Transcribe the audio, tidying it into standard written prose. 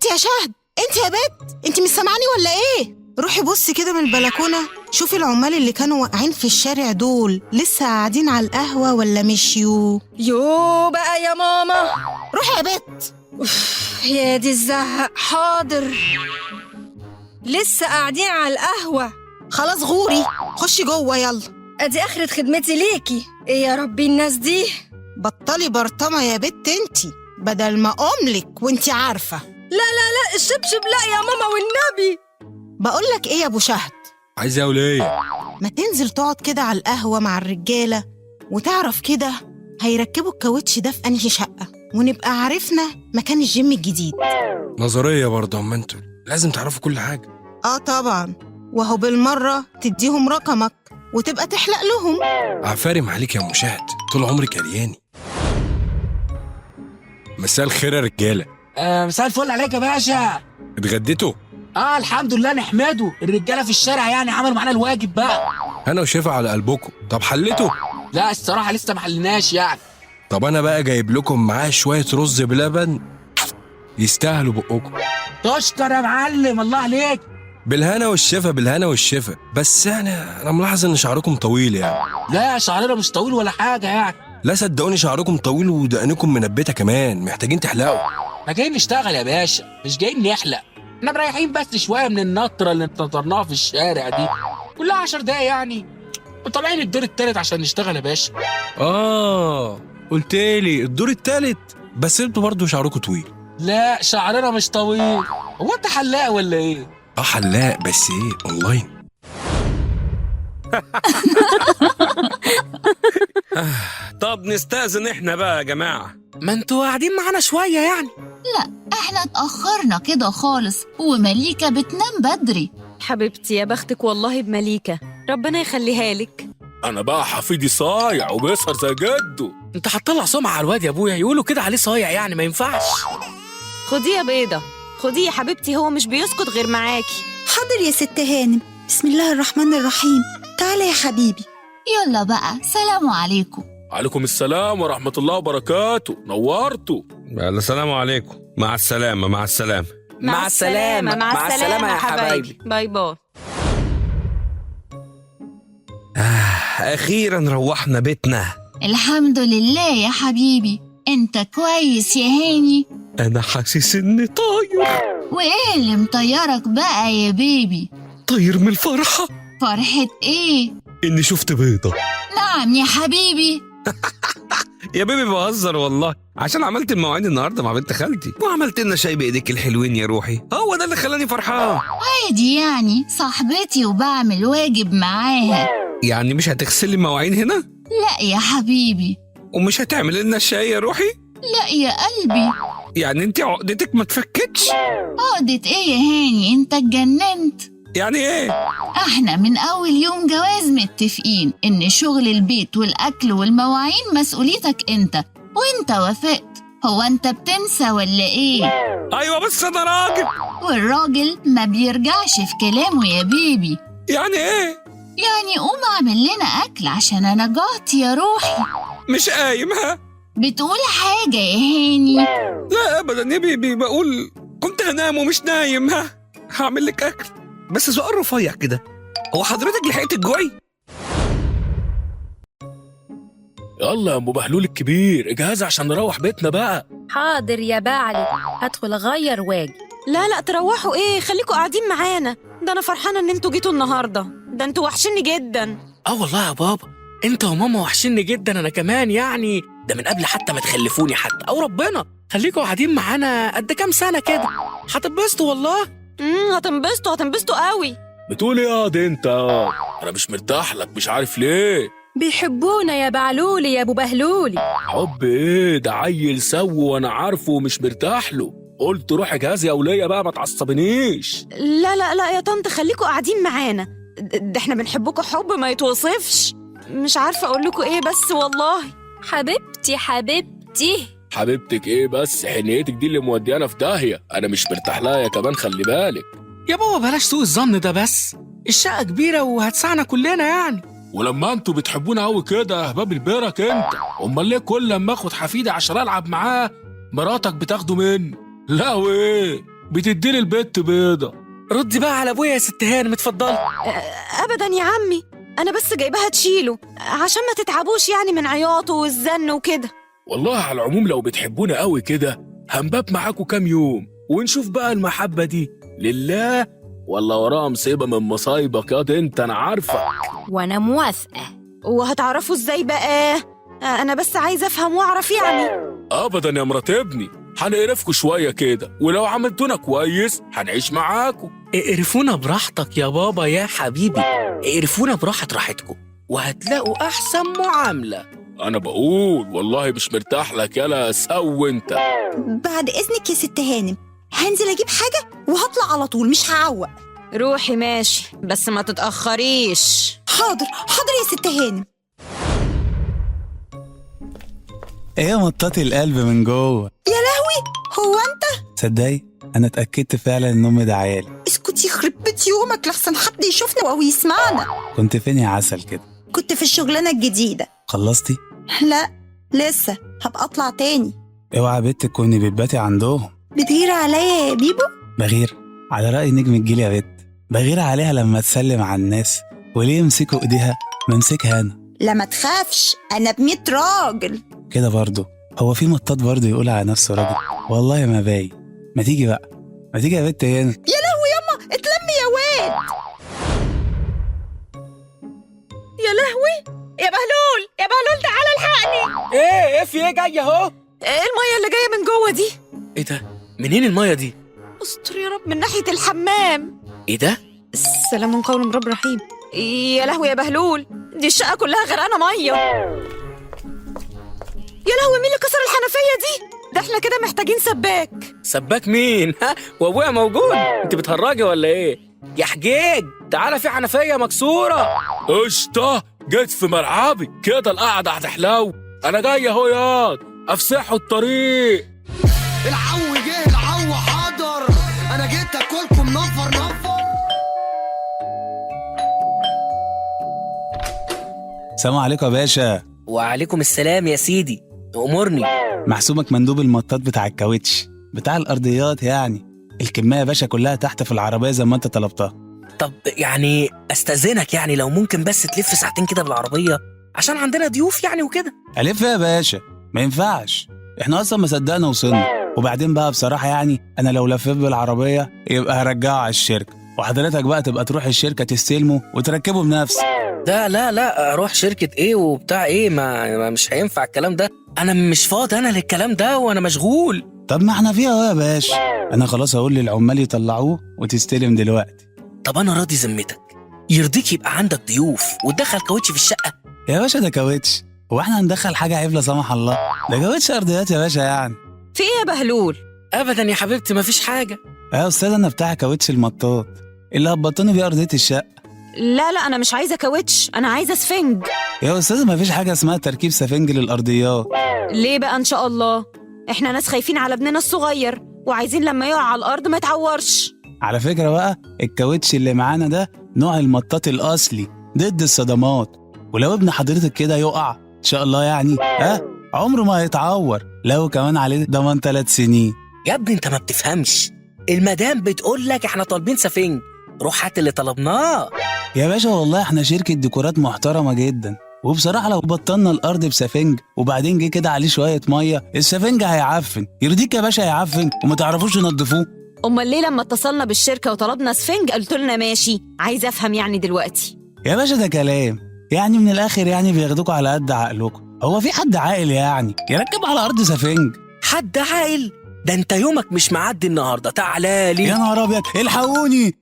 انت يا شهد، انت يا بت، انت مش سامعاني ولا ايه؟ روحي بصي كده من البلكونه، شوفي العمال اللي كانوا واقعين في الشارع دول لسه قاعدين على القهوه ولا مشيوا. يو بقى يا ماما. روحي يا بت. يا دي الزهق. حاضر. لسه قاعدين على القهوة. خلاص غوري، خشي جوه يلا. ادي اخرة خدمتي ليكي. ايه يا ربي الناس دي. بطلي برطمه يا بت انت، بدل ما املك وانت عارفه. لا الشبشب لا يا ماما والنبي. بقولك ايه يا ابو شهد، عايز ايه يا وليه؟ ما تنزل تقعد كده على القهوه مع الرجاله وتعرف كده هيركبوا الكاوتش ده في انهي شقه، ونبقى عرفنا مكان الجيم الجديد. نظريه برضه، اما انتوا لازم تعرفوا كل حاجه. طبعا، وهو بالمره تديهم رقمك وتبقى تحلق لهم. عفارم عليك يا مشاهد، طول عمرك عرياني. مساء الخير يا رجاله. مساء الفل عليك يا باشا. اتغديتوا؟ الحمد لله نحمده. الرجاله في الشارع يعني عملوا معانا الواجب بقى. انا وشفا على قلبكم. طب حليتوا؟ لا الصراحه لسه ما حلناش يعني. طب انا بقى جايب لكم معاه شويه رز بلبن يستاهلوا بقكم. تشكر يا معلم، الله عليك. بالهنا والشفا، بالهنا والشفا. بس يعني انا ملاحظ ان شعركم طويل يعني. لا شعرنا مش طويل ولا حاجه يعني. لا صدقوني شعركم طويل ودقنكم منبته كمان، محتاجين تحلقوا. احنا جايين نشتغل يا باشا، مش جايين نحلق. احنا مريحين بس شويه من النطره اللي انتظرناها في الشارع دي، كلها 10 دقايق يعني، وطالعين الدور التالت عشان نشتغل يا باشا. قلتلي الدور التالت، بس انتوا برضه شعركم طويل. لا شعرنا مش طويل. هو انت حلاق ولا ايه؟ حلاق بس ايه، اونلاين. طب نستأذن احنا بقى يا جماعة. ما انتوا قاعدين معانا شويه يعني. لا احنا اتأخرنا كده خالص، ومليكة بتنام بدري. حبيبتي يا بختك والله بمليكة، ربنا يخليها لك. انا بقى حفيدي صايع وبيسهر زي جده. انت هتطلع سمعه على الواد يا ابويا، يقولوا كده عليه صايع يعني، ما ينفعش. خديه يا بيضة، خديه يا حبيبتي، هو مش بيسكت غير معاكي. حاضر يا ست هانم، بسم الله الرحمن الرحيم. تعالى يا حبيبي. يلا بقى، سلام عليكم. عليكم السلام ورحمة الله وبركاته، نورتوا. السلام عليكم. مع السلامة مع السلامة. مع السلامة مع السلامة يا حبايبي. باي باي. أخيرا روحنا بيتنا. الحمد لله يا حبيبي. انت كويس يا هاني؟ أنا حاسس إني طاير. وايه اللي مطيرك بقى يا بيبي؟ طاير من الفرحة. فرحة ايه؟ إني شفت بيضة. نعم يا حبيبي. يا بيبي بهزر والله، عشان عملت المواعين النهارده مع بنت خالتي، وعملت لنا شاي بايديك الحلوين يا روحي، هو ده اللي خلاني فرحان. عادي يعني، صاحبتي وبعمل واجب معاها. يعني مش هتغسلي المواعين هنا؟ لا يا حبيبي. ومش هتعمل لنا الشاي يا روحي؟ لا يا قلبي. يعني انت عقدتك ما تفكتش؟ عقدة ايه يا هاني، انت اتجننت؟ يعني ايه؟ احنا من اول يوم جواز متفقين ان شغل البيت والاكل والمواعين مسؤوليتك انت، وانت وافقت. هو انت بتنسى ولا ايه؟ ايوه بس انا راجل. والراجل ما بيرجعش في كلامه يا بيبي. يعني ايه؟ يعني قوم اعمل لنا اكل عشان انا جعت يا روحي. مش قايم ها؟ بتقول حاجة يا هاني؟ لا ابدا يا بيبي، بقول كنت هنام ومش نايم. ها هعمل لك اكل، بس سؤال رفيع كده، هو حضرتك لحقت الجوعي؟ يلا يا ام بهلول الكبير، اجهزي عشان نروح بيتنا بقى. حاضر يا بعلي، هدخل اغير واجي. لا تروحوا ايه، خليكوا قاعدين معانا. ده انا فرحانة ان انتوا جيتوا النهاردة، ده انتوا وحشني جدا. والله يا بابا، انت وماما وحشني جدا، انا كمان يعني، ده من قبل حتى ما تخلفوني حتى، او ربنا خليكوا قاعدين معانا قد كام سنة كده، هتتبسطوا والله. هتنبسطوا قوي. بتقول ايه يا دي انت؟ انا مش مرتاح لك، مش عارف ليه. بيحبونا يا بعلولي يا ابو بهلولي. حب ايه ده؟ عيل سو وانا عارفه ومش مرتاح له. قلت روح اجهزي يا وليه بقى، ما تعصبنيش. لا يا طنط، خليكوا قاعدين معانا، ده احنا بنحبكوا حب ما يتوصفش. مش عارفة اقول لكم ايه بس والله. حبيبتي حبيبتك ايه بس؟ حنيتك دي اللي موديانا في داهيه، انا مش مرتاح لها يا كمان، خلي بالك. يا بابا بلاش سوء الظن ده، بس الشقة كبيرة وهتسعنا كلنا يعني. ولما انتوا بتحبونا قوي كده يا باب البرك انت، امال ليه كل لما اخد حفيدي عشان العب معاه مراتك بتاخده مني؟ لا وايه؟ بتديلي البت بيضة. ردي بقى على ابويا يا ست هانم، اتفضلي. ابدا يا عمي، انا بس جايباها تشيله عشان ما تتعبوش يعني من عياطه والزن وكده. والله على العموم لو بتحبونا قوي كده هنبات معاكوا كام يوم ونشوف بقى المحبة دي لله ولا وراها مصيبة من مصايبك ياض انت، انا عارفة. وانا موافقة. وهتعرفوا ازاي بقى؟ انا بس عايزه افهم واعرف يعني. ابدا يا مرات ابني، هنقرفكوا شوية كده ولو عملتونا كويس هنعيش معاكوا. اقرفونا براحتك يا بابا يا حبيبي، اقرفونا راحتكم وهتلاقوا احسن معاملة. انا بقول والله مش مرتاح لك يالا سو انت. بعد إذنك يا ست هانم، هنزل أجيب حاجة وهطلع على طول، مش هعوق. روحي ماشي بس ما تتأخريش. حاضر حاضر يا ست هانم. ايه مطاط القلب من جوه. يا لهوي، هو أنت؟ تصدقي انا اتاكدت فعلا ان امي دعيالي. اسكتي يخرب بيت يومك لحسن حد يشوفنا أو يسمعنا. كنت فين يا عسل كده؟ كنت في الشغلانة الجديدة. خلصتي؟ لا لسه، هبقى أطلع تاني. اوعى بنت تكوني بتباتي عندهم. بتغير عليا يا بيبو؟ بغير على رأي نجم الجيل يا بت، بغير عليها لما تسلم على الناس. وليه يمسكوا ايديها ممسكها انا؟ لا ما تخافش، أنا ب100 راجل. كده برضو هو في مطاط برضو يقول على نفسه راجل؟ والله ما باين. ما تيجي بقى، ما تيجي يا بت هنا. يا لهوي ياما، اتلمي يا واد. يا لهوي يا بهلول، يا بهلول تعالى الحقني. ايه في ايه جاي اهو؟ ايه الميه اللي جايه من جوه دي؟ ايه ده؟ منين المية دي؟ استر يا رب، من ناحيه الحمام. ايه ده؟ السلام قول من رب رحيم. يا لهوي يا بهلول، دي الشقه كلها غرقانه ميه. يا لهوي، مين اللي كسر الحنفيه دي؟ ده احنا كده محتاجين سباك. سباك مين؟ ها، وابويا موجود؟ انت بتهرجي ولا ايه؟ يا حجيج تعالى، في حنفيه مكسوره. قشطة، جيت في ملعبي كده، القعدة هتحلو. انا جاي اهو ياض افسحوا الطريق. العو جه، العو حاضر، انا جيت اكلكم نفر. السلام عليكم يا باشا. وعليكم السلام يا سيدي، امرني. محسوبك مندوب المطاط بتاع الكاوتش بتاع الارضيات يعني. الكمية يا باشا كلها تحت في العربية زي ما انت طلبتها. طب يعني استاذنك يعني لو ممكن بس تلف ساعتين كده بالعربيه عشان عندنا ضيوف يعني وكده. ألف يا باشا؟ ما ينفعش، احنا اصلا ما صدقنا وصلنا. وبعدين بقى بصراحة يعني انا لو لفيت بالعربية يبقى هرجعه على الشركة، وحضرتك بقى تبقى تروح الشركة تستلمه وتركبه بنفسك. ده لا اروح شركه ايه وبتاع ايه، ما مش هينفع الكلام ده. انا مش فاضي انا للكلام ده وانا مشغول. طب ما احنا فيها اهو يا باشا. انا خلاص هقول للعمال يطلعوه وتستلم دلوقتي. طب انا راضي ذمتك، يرضيك يبقى عندك ضيوف وتدخل كاوتش في الشقه؟ يا باشا ده كاوتش، هو احنا هندخل حاجه عيب لا سمح الله؟ ده كاوتش ارضيات يا باشا يعني. في ايه يا بهلول؟ ابدا يا حبيبتي مفيش حاجه. يا استاذ انا بتاع كاوتش المطاط اللي هبطني بيه ارضيه الشقه. لا انا مش عايزه كاوتش، انا عايزه سفنج. يا استاذ مفيش حاجه اسمها تركيب سفنج للارضيات. ليه بقى ان شاء الله؟ احنا ناس خايفين على ابننا الصغير وعايزين لما يقع على الارض ما يتعورش. على فكره بقى الكاوتش اللي معانا ده نوع المطاط الاصلي ضد الصدمات، ولو ابن حضرتك كده يقع ان شاء الله يعني عمره ما هيتعور، لو كمان عليه ضمان 3 سنين. يا ابني انت ما بتفهمش، المدام بتقول لك احنا طالبين سفنج، روح هات اللي طلبناه. يا باشا والله احنا شركه ديكورات محترمه جدا، وبصراحه لو بطلنا الارض بسفنج وبعدين جه كده عليه شويه ميه السفنج هيعفن. يرضيك يا باشا هيعفن وما تعرفوش تنضفوه؟ امال ليه لما اتصلنا بالشركه وطلبنا سفنج قلت لنا ماشي؟ عايزه افهم يعني دلوقتي. يا باشا ده كلام يعني من الاخر، يعني بياخدوكوا على قد عقلكم. هو في حد عاقل يعني يركب على ارض سفنج؟ حد عاقل؟ ده انت يومك مش معدي النهارده، تعالى لي. يا نهار ابيض الحقوني.